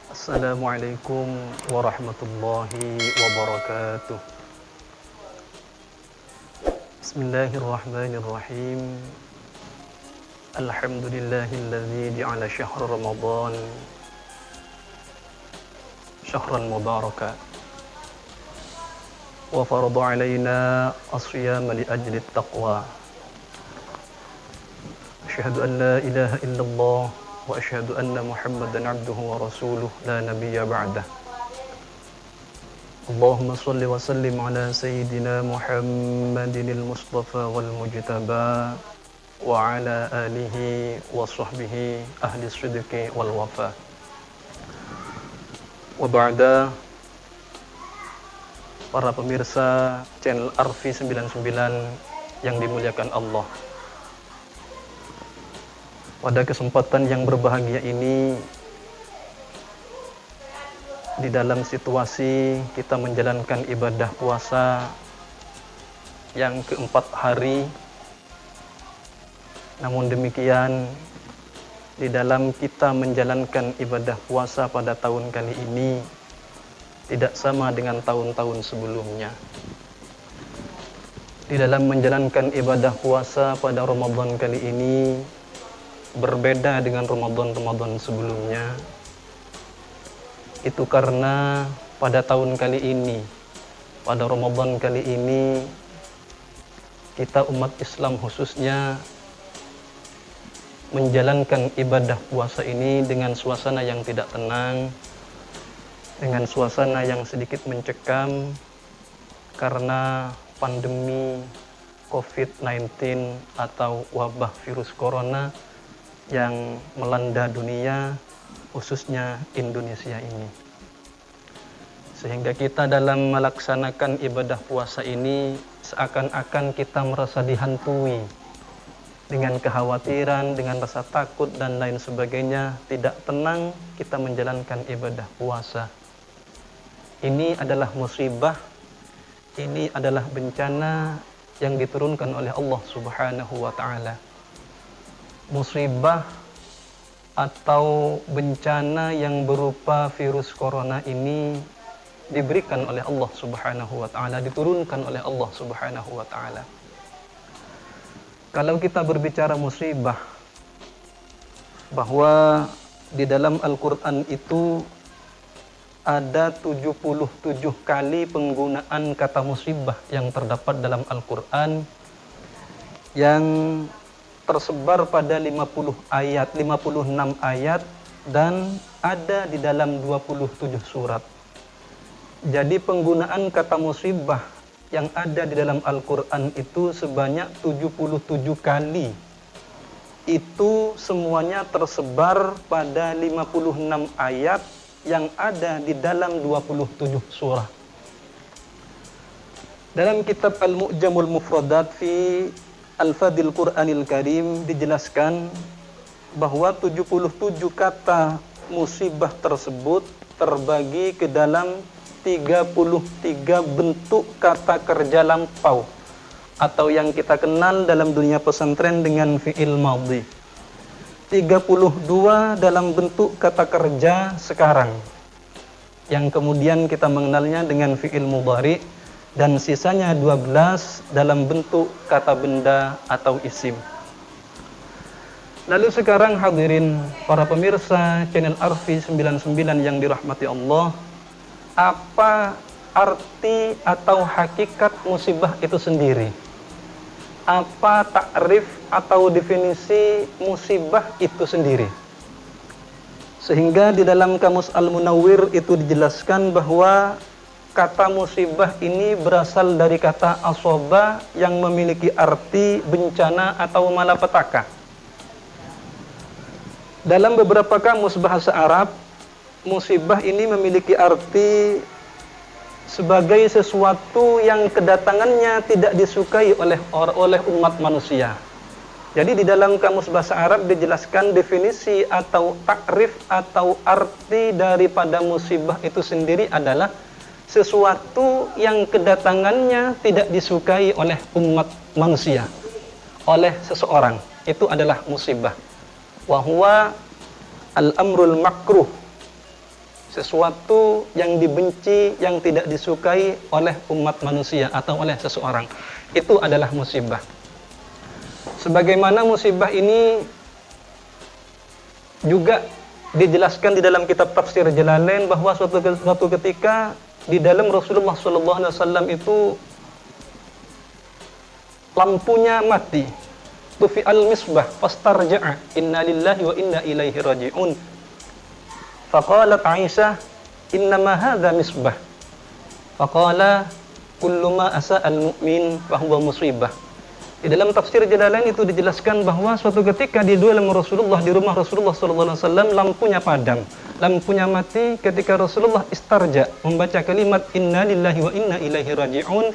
Assalamualaikum warahmatullahi wabarakatuh. Bismillahirrahmanirrahim. Alhamdulillahilladzi ja'ala syahr Ramadan syahran mubaraka wa farada 'alaina as-siyama li ajli at-taqwa. Asyhadu an la ilaha illallah wa asyhadu anna Muhammadan 'abduhu wa rasuluh la nabiyya ba'dah. Allahumma shalli wa sallim ala sayyidina Muhammadinil Mustafa wal Mujtaba wa ala alihi wa sahbihi ahli sidqi wal wafa. Wa ba'da, para pemirsa channel Arfi 99 yang dimuliakan Allah. Pada kesempatan yang berbahagia ini, di dalam situasi kita menjalankan ibadah puasa yang keempat hari, namun demikian di dalam kita menjalankan ibadah puasa pada tahun kali ini tidak sama dengan tahun-tahun sebelumnya. Di dalam menjalankan ibadah puasa pada Ramadan kali ini berbeda dengan Ramadan-Ramadan sebelumnya. Itu karena pada tahun kali ini, pada Ramadan kali ini, kita umat Islam khususnya menjalankan ibadah puasa ini dengan suasana yang tidak tenang, dengan suasana yang sedikit mencekam karena pandemi COVID-19 atau wabah virus corona yang melanda dunia, khususnya Indonesia ini. Sehingga kita dalam melaksanakan ibadah puasa ini seakan-akan kita merasa dihantui dengan kekhawatiran, dengan rasa takut dan lain sebagainya, tidak tenang kita menjalankan ibadah puasa. Ini adalah musibah, ini adalah bencana yang diturunkan oleh Allah Subhanahu wa taala. Musibah atau bencana yang berupa virus corona ini diberikan oleh Allah Subhanahu wa taala, diturunkan oleh Allah Subhanahu wa taala. Kalau kita berbicara musibah, bahwa di dalam Al-Qur'an itu ada 77 kali penggunaan kata musibah yang terdapat dalam Al-Qur'an, yang tersebar pada 50 ayat, 56 ayat, dan ada di dalam 27 surat. Jadi penggunaan kata musibah yang ada di dalam Al-Quran itu sebanyak 77 kali. Itu semuanya tersebar pada 56 ayat yang ada di dalam 27 surah. Dalam kitab Al-Mu'jamul Mufradat fi Al-Fadil Qur'anil Karim dijelaskan bahwa 77 kata musibah tersebut terbagi ke dalam 33 bentuk kata kerja lampau atau yang kita kenal dalam dunia pesantren dengan fi'il madhi. 32 dalam bentuk kata kerja sekarang yang kemudian kita mengenalnya dengan fi'il mudhari, dan sisanya 12 dalam bentuk kata benda atau isim. Lalu sekarang hadirin para pemirsa channel Arfi 99 yang dirahmati Allah, apa arti atau hakikat musibah itu sendiri? Apa takrif atau definisi musibah itu sendiri? Sehingga di dalam Kamus Al-Munawwir itu dijelaskan bahwa kata musibah ini berasal dari kata asoba yang memiliki arti bencana atau malapetaka. Dalam beberapa kamus bahasa Arab, musibah ini memiliki arti sebagai sesuatu yang kedatangannya tidak disukai oleh umat manusia. Jadi di dalam kamus bahasa Arab dijelaskan definisi atau takrif atau arti daripada musibah itu sendiri adalah sesuatu yang kedatangannya tidak disukai oleh umat manusia, oleh seseorang. Itu adalah musibah. Wa huwa al-amrul makruh sesuatu yang dibenci, yang tidak disukai oleh umat manusia atau oleh seseorang. Itu adalah musibah. Sebagaimana musibah ini juga dijelaskan di dalam kitab tafsir Jalalain bahwa suatu ketika di dalam Rasulullah SAW itu lampunya mati. Tufi al-misbah fastarja'a inna lillahi wa inna ilaihi raji'un. Faqalat Aisyah innama hadha misbah. Faqala kullu ma asa'al mu'min fahuwa musibah. Di dalam tafsir Jalalain itu dijelaskan bahwa suatu ketika di dalam Rasulullah, di rumah Rasulullah SAW, lampunya padam, lampunya mati ketika Rasulullah istarja membaca kalimat inna lillahi wa inna ilaihi raji'un.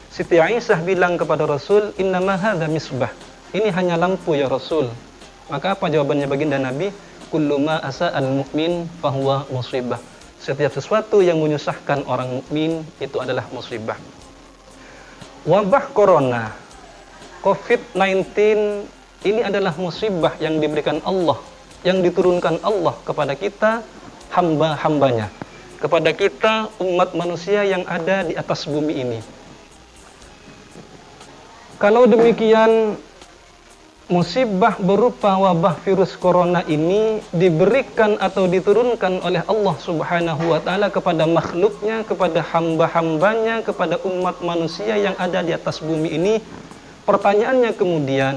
Siti Aisyah bilang kepada Rasul, innama hadha misbah, ini hanya lampu ya Rasul. Maka apa jawabannya baginda Nabi? Kullu ma asa'al mu'min fahuwa musibah. Setiap sesuatu yang menyusahkan orang mukmin itu adalah musibah. Wabah corona COVID-19 ini adalah musibah yang diberikan Allah, yang diturunkan Allah kepada kita, hamba-hambanya, kepada kita umat manusia yang ada di atas bumi ini. Kalau demikian, musibah berupa wabah virus corona ini diberikan atau diturunkan oleh Allah Subhanahu wa Ta'ala kepada makhluknya, kepada hamba-hambanya, kepada umat manusia yang ada di atas bumi ini. Pertanyaannya kemudian,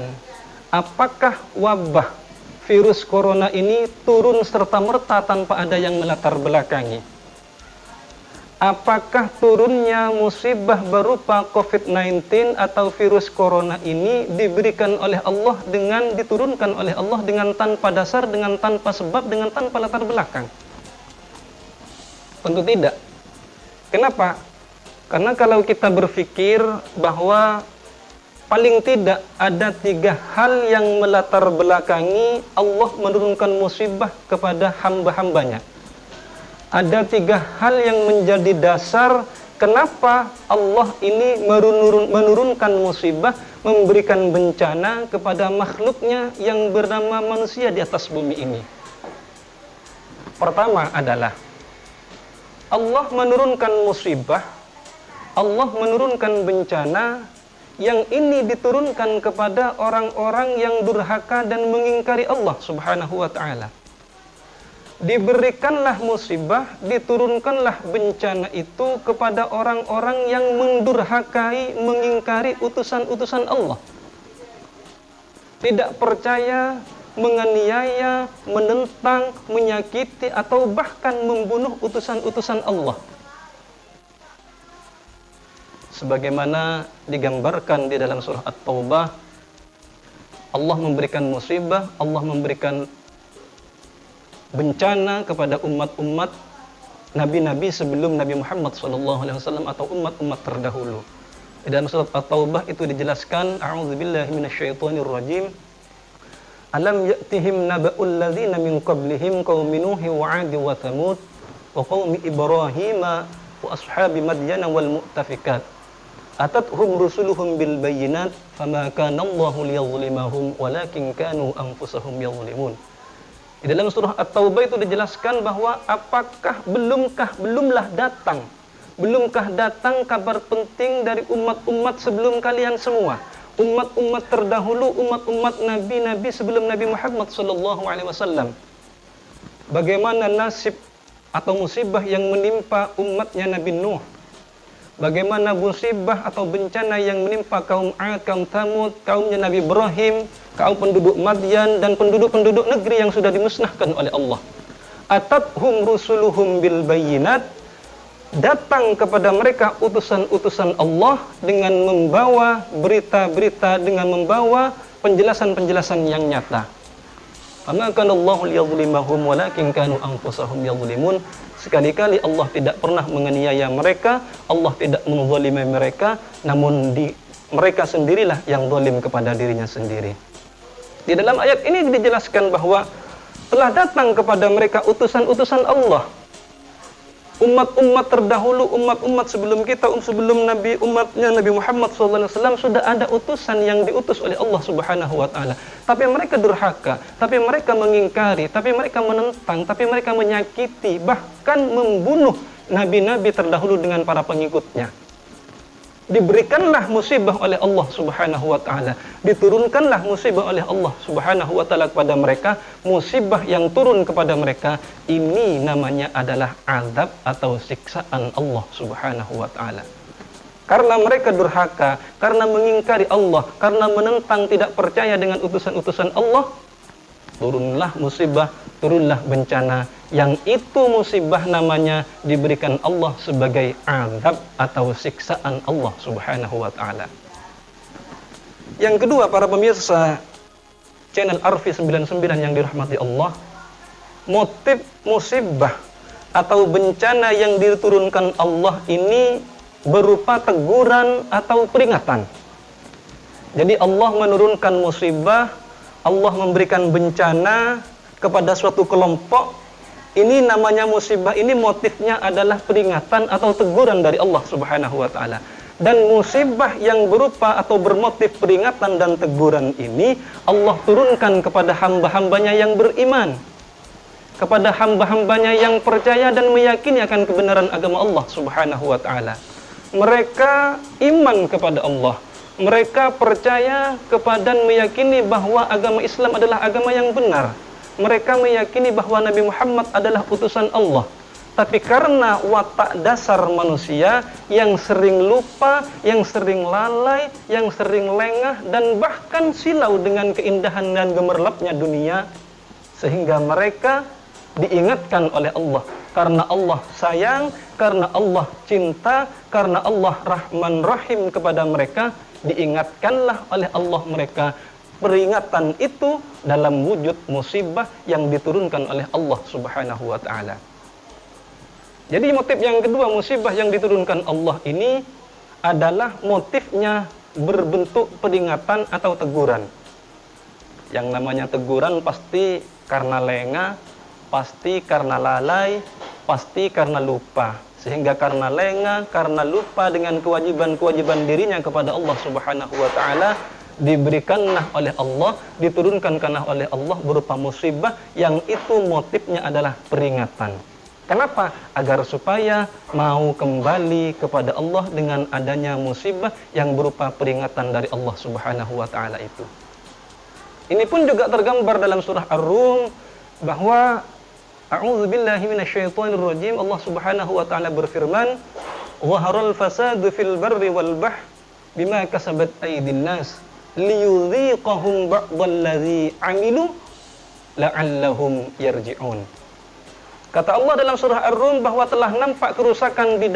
apakah wabah virus corona ini turun serta-merta tanpa ada yang melatar belakangi? Apakah turunnya musibah berupa COVID-19 atau virus corona ini diberikan oleh Allah dengan diturunkan oleh Allah dengan tanpa dasar, dengan tanpa sebab, dengan tanpa latar belakang? Tentu tidak. Kenapa? Karena kalau kita berpikir bahwa paling tidak ada 3 hal yang melatar belakangi Allah menurunkan musibah kepada hamba-hambanya. Ada 3 hal yang menjadi dasar kenapa Allah ini menurunkan musibah, memberikan bencana kepada makhluknya yang bernama manusia di atas bumi ini. Pertama adalah Allah menurunkan musibah, Allah menurunkan bencana yang ini diturunkan kepada orang-orang yang durhaka dan mengingkari Allah Subhanahu wa Ta'ala. Diberikanlah musibah, diturunkanlah bencana itu kepada orang-orang yang mendurhakai, mengingkari utusan-utusan Allah. Tidak percaya, menganiaya, menentang, menyakiti, atau bahkan membunuh utusan-utusan Allah. Sebagaimana digambarkan di dalam surah At-Taubah, Allah memberikan musibah, Allah memberikan bencana kepada umat-umat nabi-nabi sebelum Nabi Muhammad SAW atau umat-umat terdahulu. Di dalam surat At-Taubah itu dijelaskan, a'udzubillahi minasyaitonirrajim, alam ya'tihim naba'ul ladzina min qablihim qaumi nuhin wa 'adin wa thamud wa qaumi ibrahim wa ashabi madyana wal mu'tafikat atathum rusuluhum bil bayyinat fama kana Allahu liyadhlimahum walakin kanu anfusahum yadhlimun. Di dalam surah At-Taubah itu dijelaskan bahwa belumlah datang kabar penting dari umat-umat sebelum kalian semua, umat-umat terdahulu, umat-umat nabi-nabi sebelum Nabi Muhammad SAW. Bagaimana nasib atau musibah yang menimpa umatnya Nabi Nuh, bagaimana musibah atau bencana yang menimpa kaum 'Ad, kaum Thamud, kaumnya Nabi Ibrahim, kaum penduduk Madyan, dan penduduk-penduduk negeri yang sudah dimusnahkan oleh Allah. Atathum rusuluhum bil bayyinat, datang kepada mereka utusan-utusan Allah dengan membawa berita-berita, dengan membawa penjelasan-penjelasan yang nyata. Fama kana Allahu liyadhlimahum walakin kanu anfusahum yadhlimun. Sekali-kali Allah tidak pernah menganiaya mereka, Allah tidak menzalimi mereka, namun mereka sendirilah yang zalim kepada dirinya sendiri. Di dalam ayat ini dijelaskan bahwa telah datang kepada mereka utusan-utusan Allah Umat-umat terdahulu, umat-umat sebelum kita, sebelum Nabi, umatnya Nabi Muhammad SAW sudah ada utusan yang diutus oleh Allah Subhanahu wa Ta'ala. Tapi mereka durhaka, tapi mereka mengingkari, tapi mereka menentang, tapi mereka menyakiti, bahkan membunuh nabi-nabi terdahulu dengan para pengikutnya. Diberikanlah musibah oleh Allah Subhanahu wa Ta'ala, diturunkanlah musibah oleh Allah Subhanahu wa Ta'ala kepada mereka. Musibah yang turun kepada mereka ini namanya adalah azab atau siksaan Allah Subhanahu wa Ta'ala. Karena mereka durhaka, karena mengingkari Allah, karena menentang, tidak percaya dengan utusan-utusan Allah, turunlah musibah, turunlah bencana, yang itu musibah namanya diberikan Allah sebagai azab atau siksaan Allah Subhanahu wa Ta'ala. Yang kedua, para pemirsa channel Arfi 99 yang dirahmati Allah, motif musibah atau bencana yang diturunkan Allah ini berupa teguran atau peringatan. Jadi Allah menurunkan musibah, Allah memberikan bencana kepada suatu kelompok. Ini namanya musibah, ini motifnya adalah peringatan atau teguran dari Allah Subhanahu wa Ta'ala. Dan musibah yang berupa atau bermotif peringatan dan teguran ini Allah turunkan kepada hamba-hambanya yang beriman, kepada hamba-hambanya yang percaya dan meyakini akan kebenaran agama Allah Subhanahu wa Ta'ala. Mereka iman kepada Allah, mereka percaya kepada dan meyakini bahwa agama Islam adalah agama yang benar. Mereka meyakini bahwa Nabi Muhammad adalah utusan Allah. Tapi karena watak dasar manusia yang sering lupa, yang sering lalai, yang sering lengah, dan bahkan silau dengan keindahan dan gemerlapnya dunia, sehingga mereka diingatkan oleh Allah. Karena Allah sayang, karena Allah cinta, karena Allah Rahman Rahim kepada mereka, diingatkanlah oleh Allah mereka. Peringatan itu dalam wujud musibah yang diturunkan oleh Allah Subhanahu wa Ta'ala. Jadi motif yang kedua, musibah yang diturunkan Allah ini adalah motifnya berbentuk peringatan atau teguran. Yang namanya teguran pasti karena lengah, pasti karena lalai, pasti karena lupa. Sehingga karena lengah, karena lupa dengan kewajiban-kewajiban dirinya kepada Allah Subhanahu wa Ta'ala, diberikanlah oleh Allah, diturunkanlah oleh Allah berupa musibah yang itu motifnya adalah peringatan. Kenapa? Agar supaya mau kembali kepada Allah dengan adanya musibah yang berupa peringatan dari Allah Subhanahu wa Ta'ala itu. Ini pun juga tergambar dalam surah Ar-Rum bahwa a'udzubillahi minasyaitonirrajim, Allah Subhanahu wa Ta'ala berfirman, "Zaharal fasadu fil barri wal bahr bima kasabat aydin nas liyudhiqahum ba'dallazi 'amilu la'allahum yarji'un." Kata Allah dalam surah Ar-Rum bahwa telah nampak kerusakan di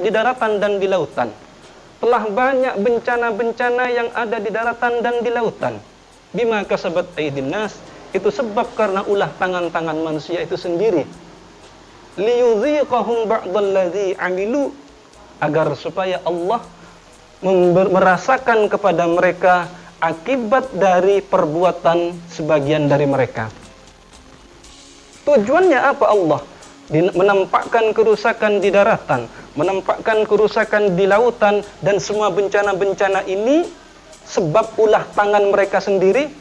daratan dan di lautan. Telah banyak bencana-bencana yang ada di daratan dan di lautan. Bima kasabat aydin nas, itu sebab karena ulah tangan-tangan manusia itu sendiri. Liyudhiqahum ba'dallazi 'amilu, agar supaya Allah merasakan kepada mereka akibat dari perbuatan sebagian dari mereka. Tujuannya apa Allah? Menampakkan kerusakan di daratan, menampakkan kerusakan di lautan, dan semua bencana-bencana ini sebab ulah tangan mereka sendiri.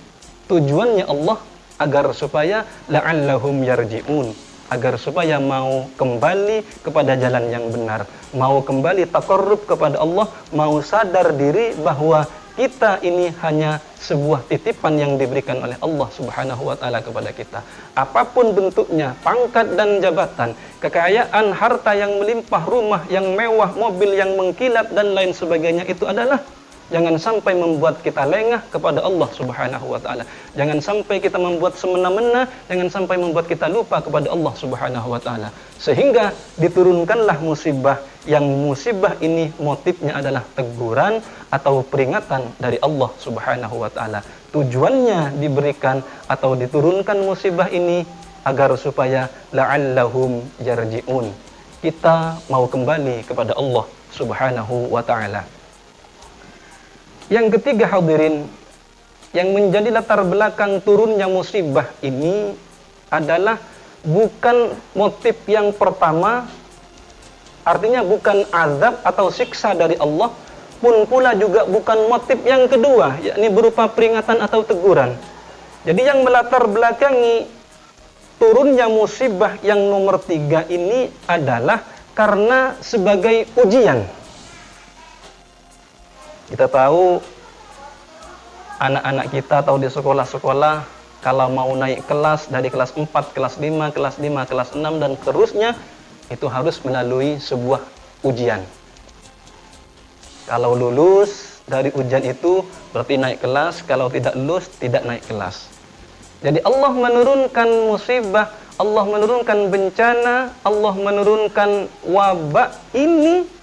Tujuannya Allah agar supaya la'allahum yarji'un, agar supaya mau kembali kepada jalan yang benar, mau kembali taqarrub kepada Allah, mau sadar diri bahwa kita ini hanya sebuah titipan yang diberikan oleh Allah Subhanahu wa Ta'ala kepada kita. Apapun bentuknya, pangkat dan jabatan, kekayaan, harta yang melimpah, rumah yang mewah, mobil yang mengkilat, dan lain sebagainya, itu adalah jangan sampai membuat kita lengah kepada Allah Subhanahu wa Ta'ala. Jangan sampai kita membuat semena-mena, jangan sampai membuat kita lupa kepada Allah Subhanahu wa Ta'ala. Sehingga diturunkanlah musibah, yang musibah ini motifnya adalah teguran atau peringatan dari Allah Subhanahu wa Ta'ala. Tujuannya diberikan atau diturunkan musibah ini agar supaya la'allahum yarji'un, kita mau kembali kepada Allah Subhanahu wa Ta'ala. Yang ketiga, hadirin, yang menjadi latar belakang turunnya musibah ini adalah bukan motif yang pertama Artinya bukan azab atau siksa dari Allah, pun pula juga bukan motif yang kedua, yakni berupa peringatan atau teguran. Jadi yang melatar belakangi turunnya musibah yang nomor 3 ini adalah karena sebagai ujian. Kita tahu anak-anak kita atau di sekolah-sekolah kalau mau naik kelas dari kelas 4, kelas 5, kelas 5, kelas 6 dan seterusnya itu harus melalui sebuah ujian. Kalau lulus dari ujian itu berarti naik kelas, kalau tidak lulus tidak naik kelas. Jadi Allah menurunkan musibah, Allah menurunkan bencana, Allah menurunkan wabah. Ini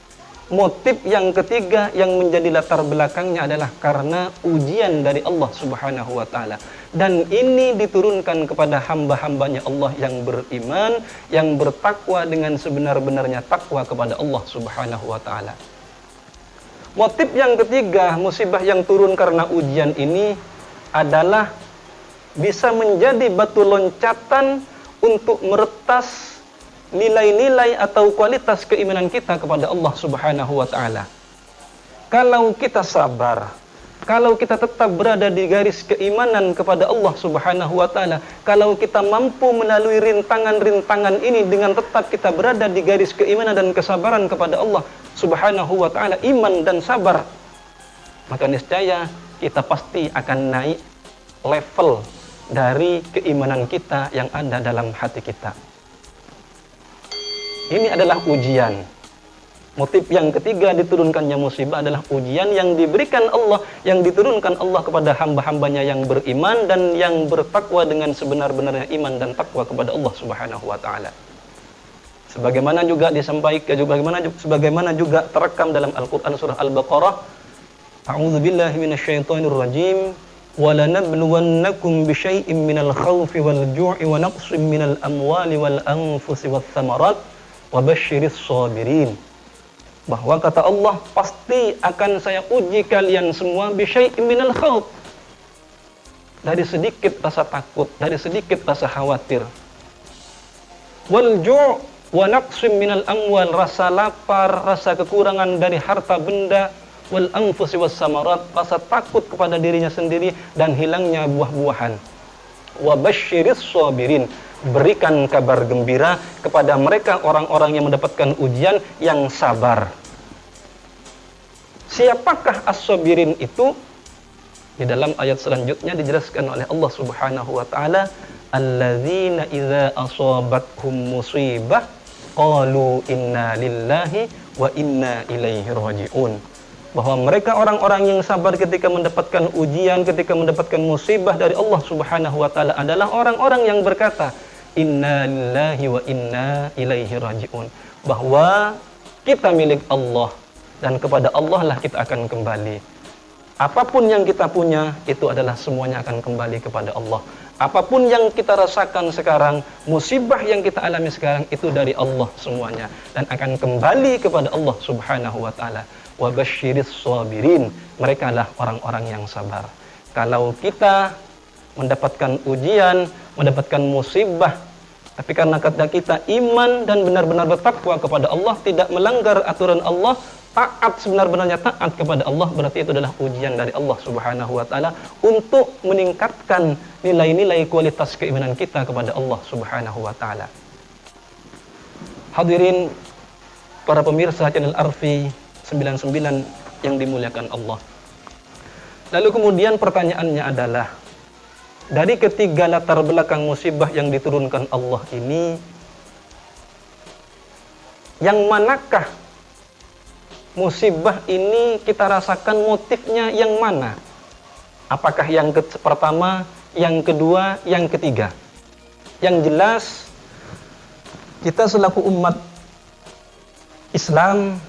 motif yang ketiga yang menjadi latar belakangnya adalah karena ujian dari Allah Subhanahu wa taala. Dan ini diturunkan kepada hamba-hambanya Allah yang beriman, yang bertakwa dengan sebenar-benarnya takwa kepada Allah Subhanahu wa taala. Motif yang ketiga, musibah yang turun karena ujian ini adalah bisa menjadi batu loncatan untuk meretas nilai-nilai atau kualitas keimanan kita kepada Allah Subhanahu wa taala. Kalau kita sabar, kalau kita tetap berada di garis keimanan kepada Allah Subhanahu wa taala, kalau kita mampu melalui rintangan-rintangan ini dengan tetap kita berada di garis keimanan dan kesabaran kepada Allah Subhanahu wa taala, iman dan sabar, maka niscaya kita pasti akan naik level dari keimanan kita yang ada dalam hati kita. Ini adalah ujian. Motif yang ketiga diturunkannya musibah adalah ujian yang diberikan Allah, yang diturunkan Allah kepada hamba-hambanya yang beriman dan yang bertakwa dengan sebenar-benarnya iman dan takwa kepada Allah Subhanahu wa taala. Sebagaimana juga disampaikan, sebagaimana juga terekam dalam Al-Qur'an surah Al-Baqarah, A'udzubillahi minasyaitonirrajim. وَلَنَبْلُوَنَّكُمْ بِشَيْءٍ مِّنَ الْخَوْفِ وَالْجُوعِ وَنَقْصٍ مِّنَ الْأَمْوَالِ وَالْأَنفُسِ وَالثَّمَرَاتِ وَبَشِّرِ الصَّابِرِينَ. Bahwa kata Allah, pasti akan saya uji kalian semua bisyai'in minal khauf, dari sedikit rasa takut, dari sedikit rasa khawatir. Wal ju' wa naqsim minal amwal, rasa lapar, rasa kekurangan dari harta benda. Wal anfusi was samarat, rasa takut kepada dirinya sendiri dan hilangnya buah-buahan. Wa basyiris sabirin, berikan kabar gembira kepada mereka orang-orang yang mendapatkan ujian yang sabar. Siapakah as-sabirin itu? Di dalam ayat selanjutnya dijelaskan oleh Allah Subhanahu wa taala, alladzina idza asabathum musibah qalu inna lillahi wa inna ilaihi raji'un. Bahwa mereka orang-orang yang sabar ketika mendapatkan ujian, ketika mendapatkan musibah dari Allah Subhanahu wa taala adalah orang-orang yang berkata, inna lillahi wa inna ilaihi raji'un. Bahwa kita milik Allah dan kepada Allah lah kita akan kembali. Apapun yang kita punya itu adalah semuanya akan kembali kepada Allah. Apapun yang kita rasakan sekarang, musibah yang kita alami sekarang itu dari Allah semuanya dan akan kembali kepada Allah Subhanahu wa taala. Wa basyiris sabirin, mereka lah orang-orang yang sabar. Kalau kita mendapatkan ujian, mendapatkan musibah, tapi karena kata kita iman dan benar-benar bertakwa kepada Allah, tidak melanggar aturan Allah, taat sebenar-benarnya taat kepada Allah, berarti itu adalah ujian dari Allah Subhanahu wa taala untuk meningkatkan nilai-nilai kualitas keimanan kita kepada Allah Subhanahu wa taala. Hadirin para pemirsa channel Arfi 99 yang dimuliakan Allah. Lalu kemudian pertanyaannya adalah, dari ketiga latar belakang musibah yang diturunkan Allah ini, yang manakah musibah ini kita rasakan motifnya yang mana? Apakah yang pertama, yang kedua, yang ketiga? Yang jelas, kita selaku umat Islam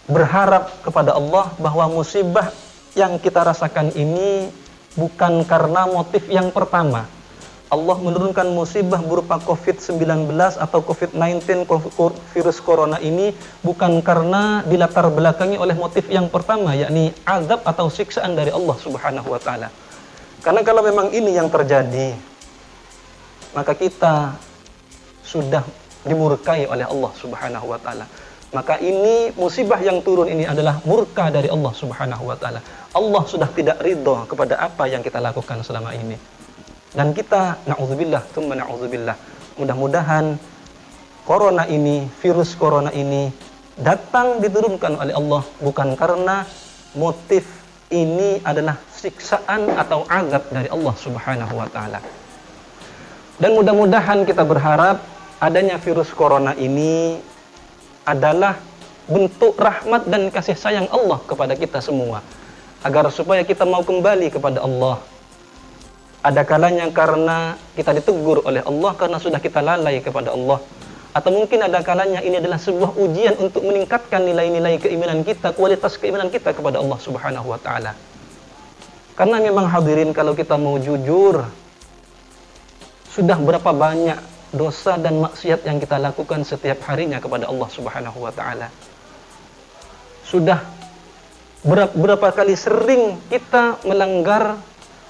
berharap kepada Allah bahwa musibah yang kita rasakan ini bukan karena motif yang pertama. Allah menurunkan musibah berupa COVID-19 atau COVID-19, virus corona ini bukan karena dilatar belakangi oleh motif yang pertama, yakni azab atau siksaan dari Allah Subhanahu wa taala. Karena kalau memang ini yang terjadi, maka kita sudah dimurkai oleh Allah Subhanahu wa taala. Maka ini musibah yang turun ini adalah murka dari Allah Subhanahu wa taala. Allah sudah tidak ridho kepada apa yang kita lakukan selama ini. Dan kita na'udzubillah, tsumma na'udzubillah. Mudah-mudahan corona ini, virus corona ini datang diturunkan oleh Allah bukan karena motif ini adalah siksaan atau azab dari Allah Subhanahu wa taala. Dan mudah-mudahan kita berharap adanya virus corona ini adalah bentuk rahmat dan kasih sayang Allah kepada kita semua, agar supaya kita mau kembali kepada Allah. Ada kalanya karena kita ditegur oleh Allah karena sudah kita lalai kepada Allah, atau mungkin ada kalanya ini adalah sebuah ujian untuk meningkatkan nilai-nilai keimanan kita, kualitas keimanan kita kepada Allah Subhanahu wa taala. Karena memang hadirin, kalau kita mau jujur, sudah berapa banyak dosa dan maksiat yang kita lakukan setiap harinya kepada Allah Subhanahu wa taala. Sudah berapa kali sering kita melanggar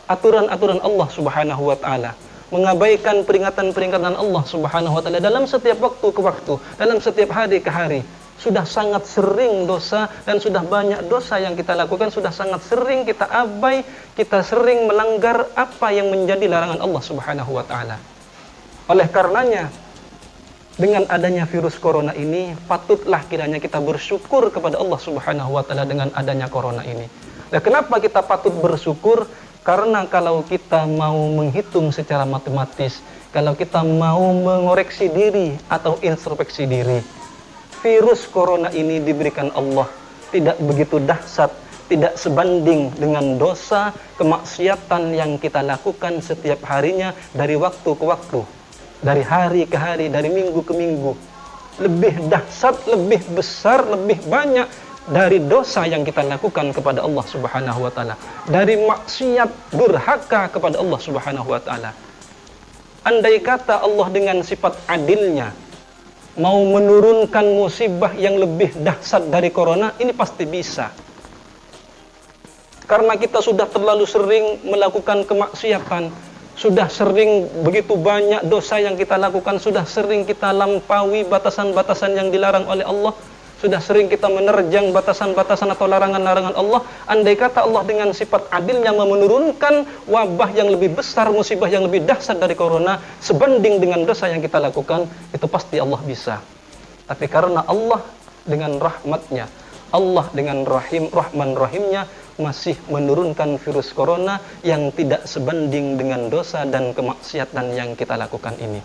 aturan-aturan Allah Subhanahu wa taala, mengabaikan peringatan-peringatan Allah Subhanahu wa taala dalam setiap waktu ke waktu, dalam setiap hari ke hari. Sudah sangat sering dosa, dan sudah banyak dosa yang kita lakukan, sudah sangat sering kita abai, kita sering melanggar apa yang menjadi larangan Allah Subhanahu wa taala. Oleh karenanya, dengan adanya virus corona ini, patutlah kiranya kita bersyukur kepada Allah Subhanahu wa taala dengan adanya corona ini. Nah, kenapa kita patut bersyukur? Karena kalau kita mau menghitung secara matematis, kalau kita mau mengoreksi diri atau introspeksi diri, virus corona ini diberikan Allah tidak begitu dahsyat, tidak sebanding dengan dosa, kemaksiatan yang kita lakukan setiap harinya dari waktu ke waktu, dari hari ke hari, dari minggu ke minggu. Lebih dahsyat, lebih besar, lebih banyak dari dosa yang kita lakukan kepada Allah Subhanahu wa taala, dari maksiat durhaka kepada Allah Subhanahu wa taala. Andai kata Allah dengan sifat adilnya mau menurunkan musibah yang lebih dahsyat dari corona, ini pasti bisa. Karena kita sudah terlalu sering melakukan kemaksiatan, sudah sering begitu banyak dosa yang kita lakukan, sudah sering kita lampaui batasan-batasan yang dilarang oleh Allah, sudah sering kita menerjang batasan-batasan atau larangan-larangan Allah. Andai kata Allah dengan sifat adilnya menurunkan wabah yang lebih besar, musibah yang lebih dahsyat dari corona, sebanding dengan dosa yang kita lakukan, itu pasti Allah bisa. Tapi karena Allah dengan rahmatnya, Allah dengan Rahman Rahimnya masih menurunkan virus corona yang tidak sebanding dengan dosa dan kemaksiatan yang kita lakukan ini.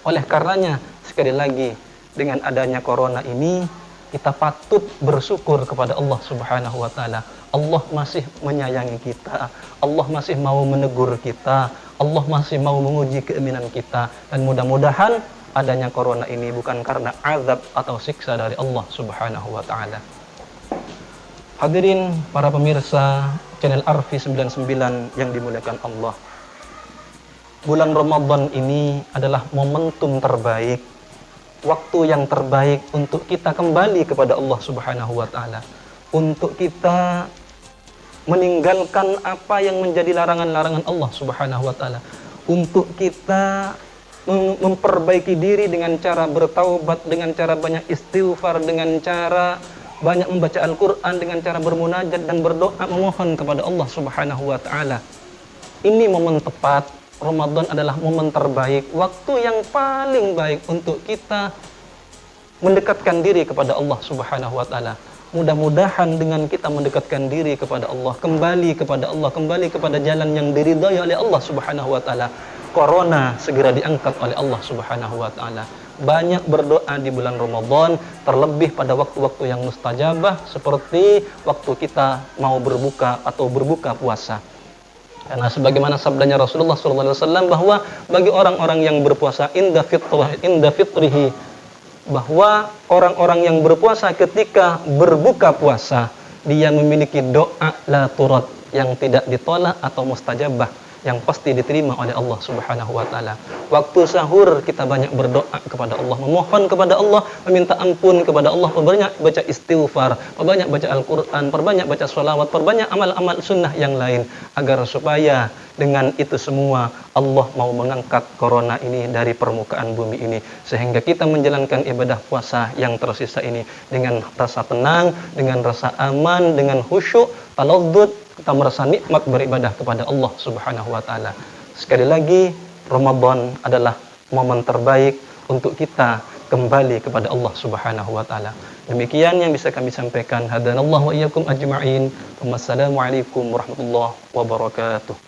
Oleh karenanya, sekali lagi, dengan adanya corona ini, kita patut bersyukur kepada Allah Subhanahu wa taala. Allah masih menyayangi kita, Allah masih mau menegur kita, Allah masih mau menguji keimanan kita, dan mudah-mudahan adanya corona ini bukan karena azab atau siksa dari Allah Subhanahu wa taala. Hadirin para pemirsa channel Arfi 99 yang dimuliakan Allah. Bulan Ramadan ini adalah momentum terbaik, waktu yang terbaik untuk kita kembali kepada Allah Subhanahu wa taala, untuk kita meninggalkan apa yang menjadi larangan-larangan Allah Subhanahu wa taala, untuk kita memperbaiki diri dengan cara bertaubat, dengan cara banyak istighfar, dengan cara banyak membaca Al-Qur'an, dengan cara bermunajat dan berdoa memohon kepada Allah Subhanahu wa taala. Ini momen tepat. Ramadan adalah momen terbaik, waktu yang paling baik untuk kita mendekatkan diri kepada Allah Subhanahu wa taala. Mudah-mudahan dengan kita mendekatkan diri kepada Allah, kembali kepada Allah, kembali kepada jalan yang diridhai oleh Allah Subhanahu wa taala, corona segera diangkat oleh Allah Subhanahu wa taala. Banyak berdoa di bulan Ramadan, terlebih pada waktu-waktu yang mustajabah seperti waktu kita mau berbuka atau berbuka puasa. Karena sebagaimana sabdanya Rasulullah SAW bahwa bagi orang-orang yang berpuasa inda fitrihi, bahwa orang-orang yang berpuasa ketika berbuka puasa, dia memiliki doa la turad, yang tidak ditolak atau mustajabah. yang pasti diterima oleh Allah Subhanahu wa taala. Waktu sahur kita banyak berdoa kepada Allah, memohon kepada Allah, meminta ampun kepada Allah, perbanyak baca istighfar, perbanyak baca Al-Qur'an, perbanyak baca sholawat, perbanyak amal-amal sunnah yang lain, agar supaya dengan itu semua Allah mau mengangkat corona ini dari permukaan bumi ini, sehingga kita menjalankan ibadah puasa yang tersisa ini dengan rasa tenang, dengan rasa aman, dengan khusyuk, taladzud, kita merasa nikmat beribadah kepada Allah Subhanahu wa taala. Sekali lagi, Ramadan adalah momen terbaik untuk kita kembali kepada Allah Subhanahu wa taala. Demikian yang bisa kami sampaikan. Hadanallahu wa iyyakum ajma'in. Wassalamualaikum warahmatullahi wabarakatuh.